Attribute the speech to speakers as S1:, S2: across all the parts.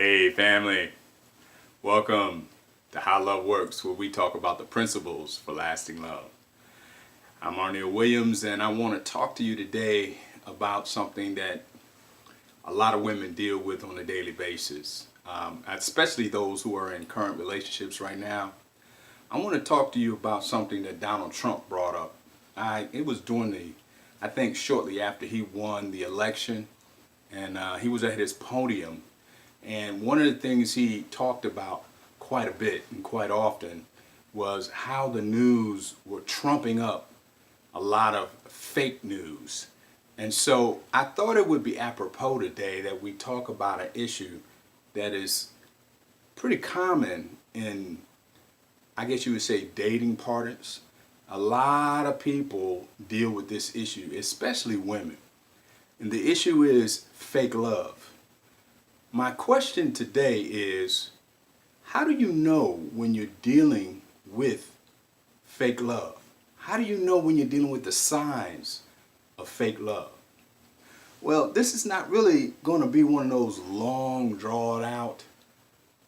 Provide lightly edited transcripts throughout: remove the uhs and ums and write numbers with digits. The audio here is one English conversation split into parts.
S1: Hey family, welcome to How Love Works, where we talk about the principles for lasting love. I'm Arnel Williams, and I want to talk to you today about something that a lot of women deal with on a daily basis, especially those who are in current relationships right now. I want to talk to you about something that Donald Trump brought up. It was I think shortly after he won the election, and he was at his podium. And one of the things he talked about quite a bit and quite often was how the news were trumping up a lot of fake news. And so I thought it would be apropos today that we talk about an issue that is pretty common in, I guess you would say, dating partners. A lot of people deal with this issue, especially women. And the issue is fake love. My question today is, how do you know when you're dealing with fake love? How do you know when you're dealing with the signs of fake love? Well, this is not really going to be one of those long, drawn out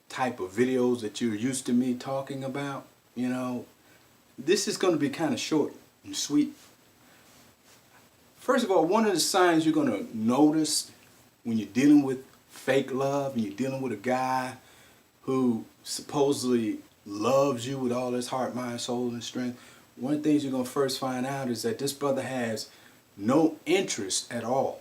S1: type of videos that you're used to me talking about. This is going to be kind of short and sweet. First of all, one of the signs you're going to notice when you're dealing with fake love and you're dealing with a guy who supposedly loves you with all his heart, mind, soul, and strength, one of the things you're going to first find out is that this brother has no interest at all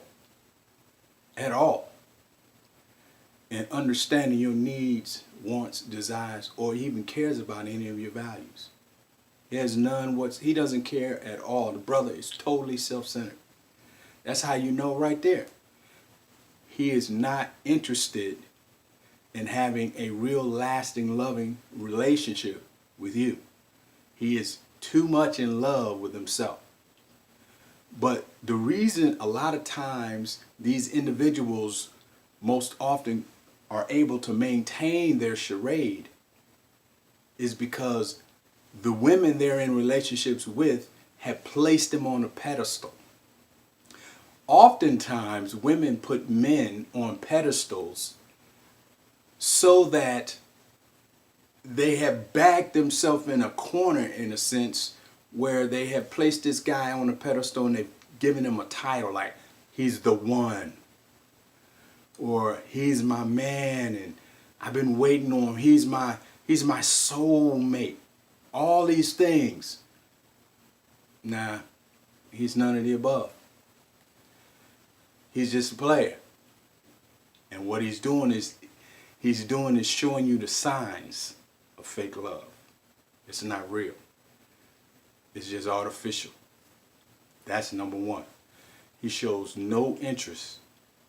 S1: in understanding your needs, wants, desires, or even cares about any of your values. He has none. He doesn't care at all. The brother is totally self-centered. That's how you know right there. He is not interested in having a real lasting, loving relationship with you. He is too much in love with himself. But the reason a lot of times these individuals most often are able to maintain their charade is because the women they're in relationships with have placed them on a pedestal. Oftentimes, women put men on pedestals so that they have backed themselves in a corner, in a sense, where they have placed this guy on a pedestal and they've given him a title like he's the one, or he's my man and I've been waiting on him, he's my soulmate. All these things. Nah, he's none of the above. He's just a player. And what he's doing is showing you the signs of fake love. It's not real. It's just artificial. That's number one. He shows no interest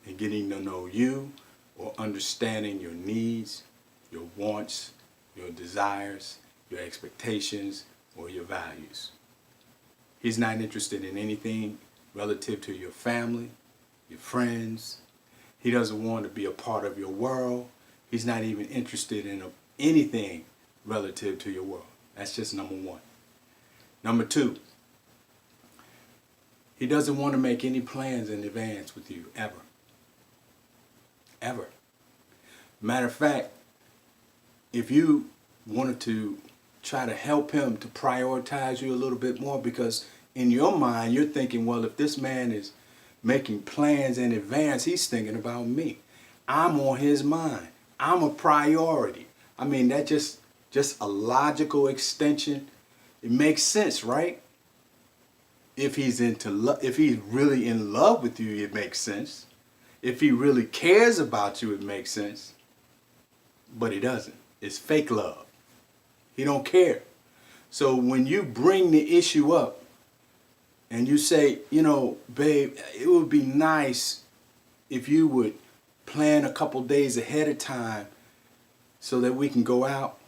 S1: in getting to know you or understanding your needs, your wants, your desires, your expectations, or your values. He's not interested in anything relative to your family, your friends. He doesn't want to be a part of your world. He's not even interested in anything relative to your world. That's just number one. Number two, he doesn't want to make any plans in advance with you, ever. Ever. Matter of fact, if you wanted to try to help him to prioritize you a little bit more, because in your mind you're thinking, well, if this man is making plans in advance, he's thinking about me. I'm on his mind. I'm a priority. I mean, that just a logical extension. It makes sense, right? If he's if he's really in love with you, it makes sense. If he really cares about you, it makes sense. But he doesn't. It's fake love. He don't care. So when you bring the issue up and you say, babe, it would be nice if you would plan a couple days ahead of time so that we can go out,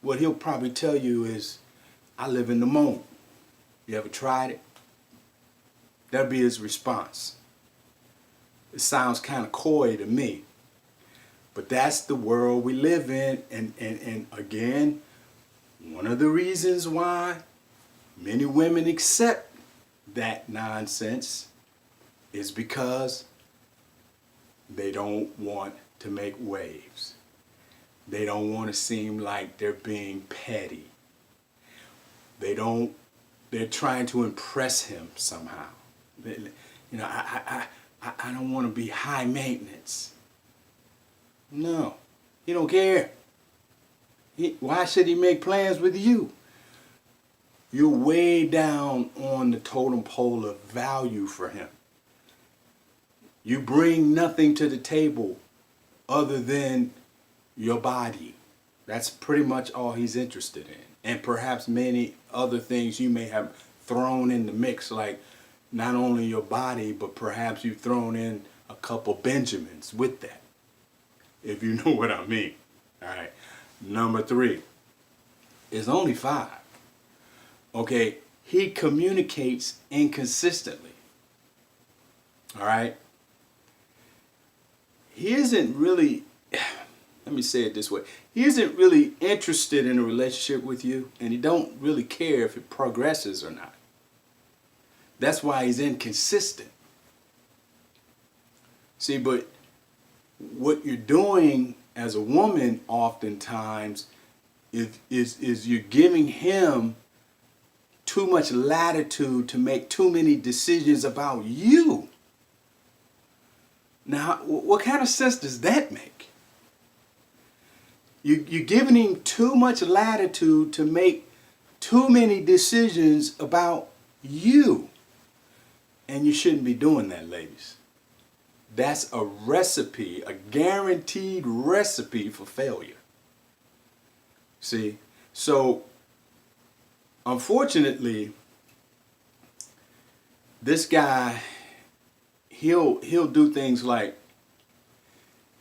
S1: what he'll probably tell you is, I live in the moment. You ever tried it? That'll be his response. It sounds kind of coy to me, but that's the world we live in. And again, one of the reasons why many women accept that nonsense is because they don't want to make waves. They don't want to seem like they're being petty. They're trying to impress him somehow. I don't want to be high maintenance. No, he don't care. Why should he make plans with you? You're way down on the totem pole of value for him. You bring nothing to the table other than your body. That's pretty much all he's interested in. And perhaps many other things you may have thrown in the mix, like not only your body, but perhaps you've thrown in a couple Benjamins with that, if you know what I mean. All right. Number 3 is only 5. Okay. He communicates inconsistently. All right. He isn't really, let me say it this way. He isn't really interested in a relationship with you, and he don't really care if it progresses or not. That's why he's inconsistent. See, but what you're doing as a woman oftentimes is you're giving him too much latitude to make too many decisions about you. Now, what kind of sense does that make? You're giving him too much latitude to make too many decisions about you. And you shouldn't be doing that, ladies. That's a recipe, a guaranteed recipe for failure. See? So, unfortunately, this guy, he'll do things like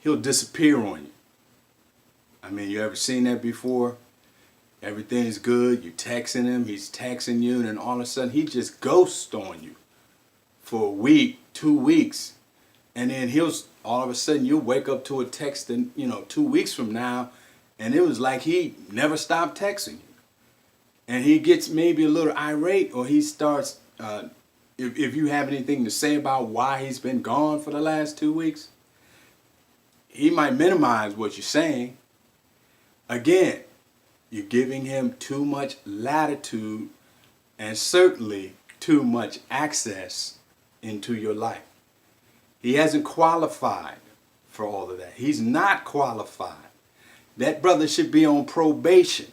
S1: he'll disappear on you. I mean, you ever seen that before? Everything's good, you're texting him, he's texting you, and then all of a sudden he just ghosts on you for a week, 2 weeks, and then all of a sudden you'll wake up to a text, and 2 weeks from now, and it was like he never stopped texting you. And he gets maybe a little irate, or he starts, if you have anything to say about why he's been gone for the last 2 weeks, he might minimize what you're saying. Again, you're giving him too much latitude and certainly too much access into your life. He hasn't qualified for all of that. He's not qualified. That brother should be on probation.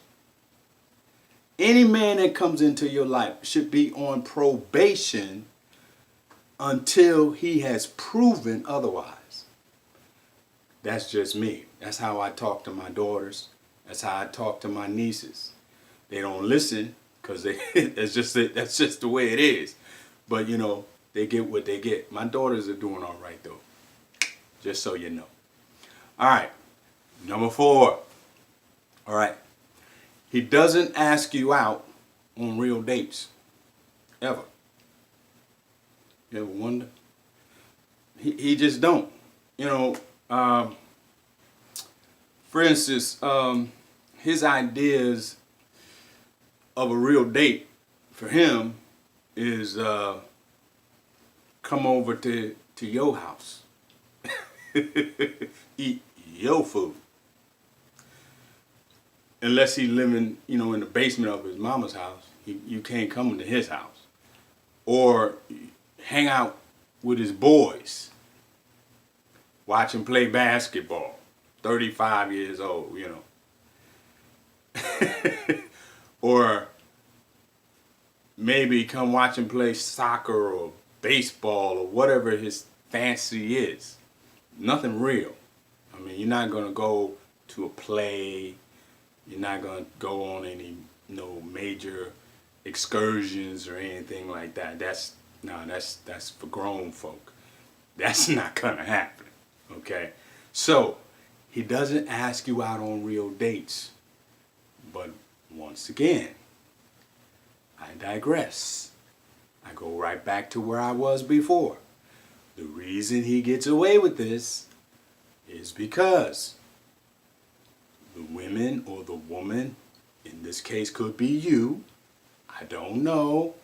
S1: Any man that comes into your life should be on probation until he has proven otherwise. That's just me. That's how I talk to my daughters. That's how I talk to my nieces. They don't listen because that's just the way it is. But they get what they get. My daughters are doing all right though. Just so you know. All right. Number 4. All right. He doesn't ask you out on real dates. Ever. You ever wonder? He just don't. For instance, his ideas of a real date for him is come over to your house. Eat your food. Unless he's living, in the basement of his mama's house, you can't come into his house. Or hang out with his boys. Watch him play basketball. 35 years old, Or maybe come watch him play soccer or baseball or whatever his fancy is. Nothing real. I mean, you're not going to go to a play. You're not going to go on any major excursions or anything like that. That's for grown folk. That's not going to happen. Okay? So, he doesn't ask you out on real dates. But once again, I digress. I go right back to where I was before. The reason he gets away with this is because the women or the woman, in this case could be you, I don't know,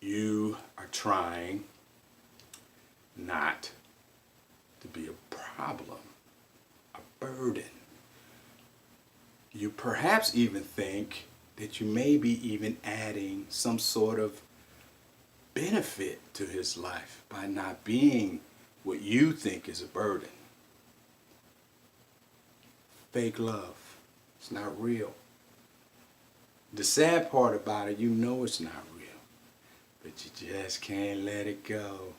S1: you are trying not to be a problem, a burden. You perhaps even think that you may be even adding some sort of benefit to his life by not being what you think is a burden. Fake love. It's not real. The sad part about it, you know it's not real, but you just can't let it go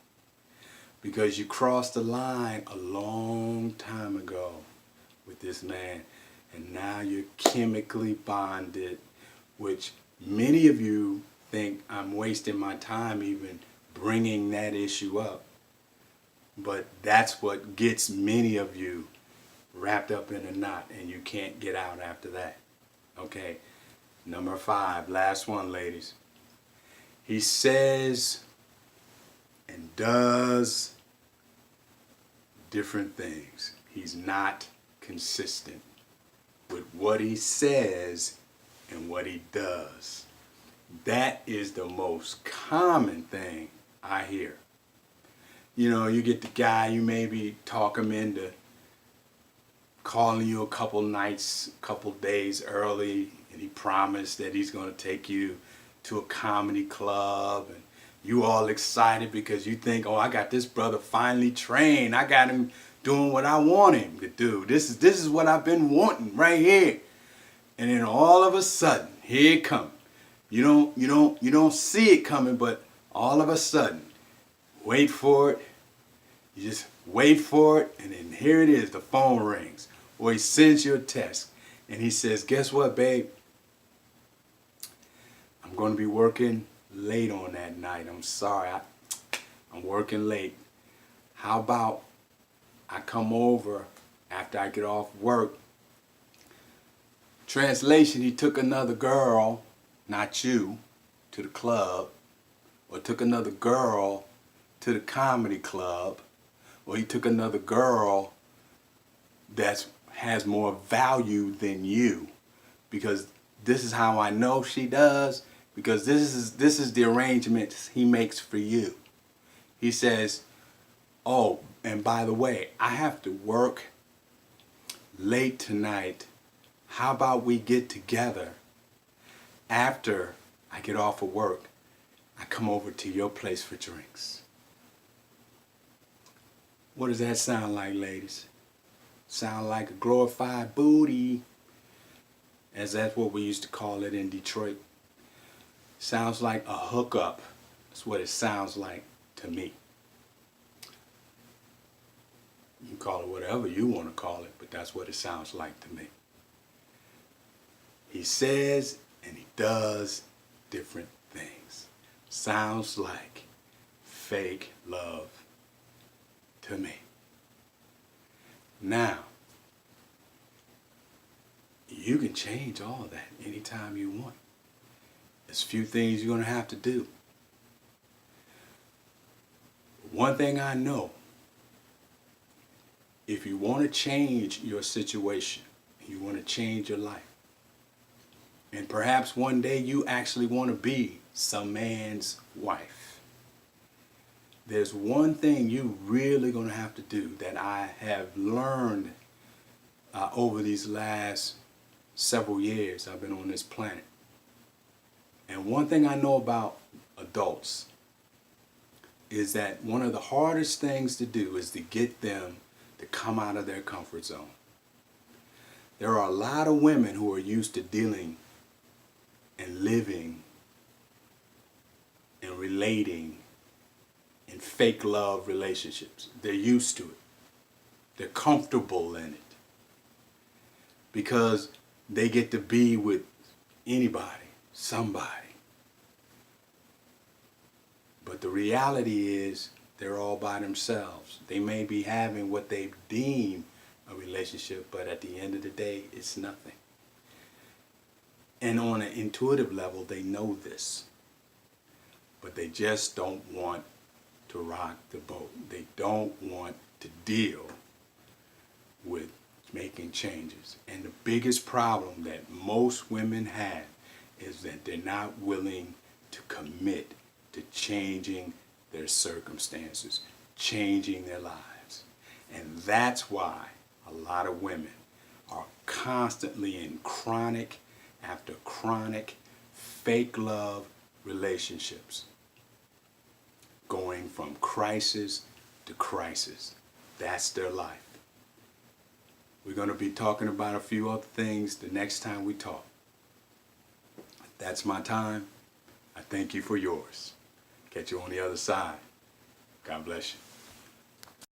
S1: because you crossed the line a long time ago with this man, and now you're chemically bonded, which many of you think I'm wasting my time even bringing that issue up, but that's what gets many of you wrapped up in a knot, and you can't get out after that. Okay, number 5, last one, ladies. He says and does different things. He's not consistent with what he says and what he does. That is the most common thing I hear. You know, you get the guy, you maybe talk him into calling you a couple nights, couple days early, and he promised that he's going to take you to a comedy club, and you all excited because you think, oh, I got this brother finally trained. I got him doing what I want him to do. This is what I've been wanting right here. And then all of a sudden, here it comes. You don't see it coming, but all of a sudden, wait for it. You just wait for it, and then here it is. The phone rings, or he sends you a text, and he says, guess what, babe? I'm going to be working late on that night. I'm sorry. I'm working late. How about I come over after I get off work? Translation, he took another girl, not you, to the club, or took another girl to the comedy club, or he took another girl that has more value than you, because this is how I know she does, because this is the arrangements he makes for you. He says, oh, and by the way, I have to work late tonight. How about we get together after I get off of work? I come over to your place for drinks. What does that sound like, ladies? Sound like a glorified booty, as that's what we used to call it in Detroit. Sounds like a hookup. That's what it sounds like to me. You can call it whatever you want to call it, but that's what it sounds like to me. He says and he does different things. Sounds like fake love to me. Now, you can change all that anytime you want. There's a few things you're going to have to do. One thing I know, if you want to change your situation, you want to change your life, and perhaps one day you actually want to be some man's wife, there's one thing you really going to have to do that I have learned over these last several years I've been on this planet. And one thing I know about adults is that one of the hardest things to do is to get them to come out of their comfort zone. There are a lot of women who are used to dealing and living and relating in fake love relationships. They're used to it. They're comfortable in it because they get to be with anybody, somebody. But the reality is they're all by themselves. They may be having what they deem a relationship, but at the end of the day, it's nothing. And on an intuitive level, they know this. But they just don't want to rock the boat. They don't want to deal with making changes. And the biggest problem that most women have is that they're not willing to commit to changing their circumstances, changing their lives. And that's why a lot of women are constantly in chronic after chronic fake love relationships, going from crisis to crisis. That's their life. We're going to be talking about a few other things the next time we talk. That's my time. I thank you for yours. Catch you on the other side. God bless you.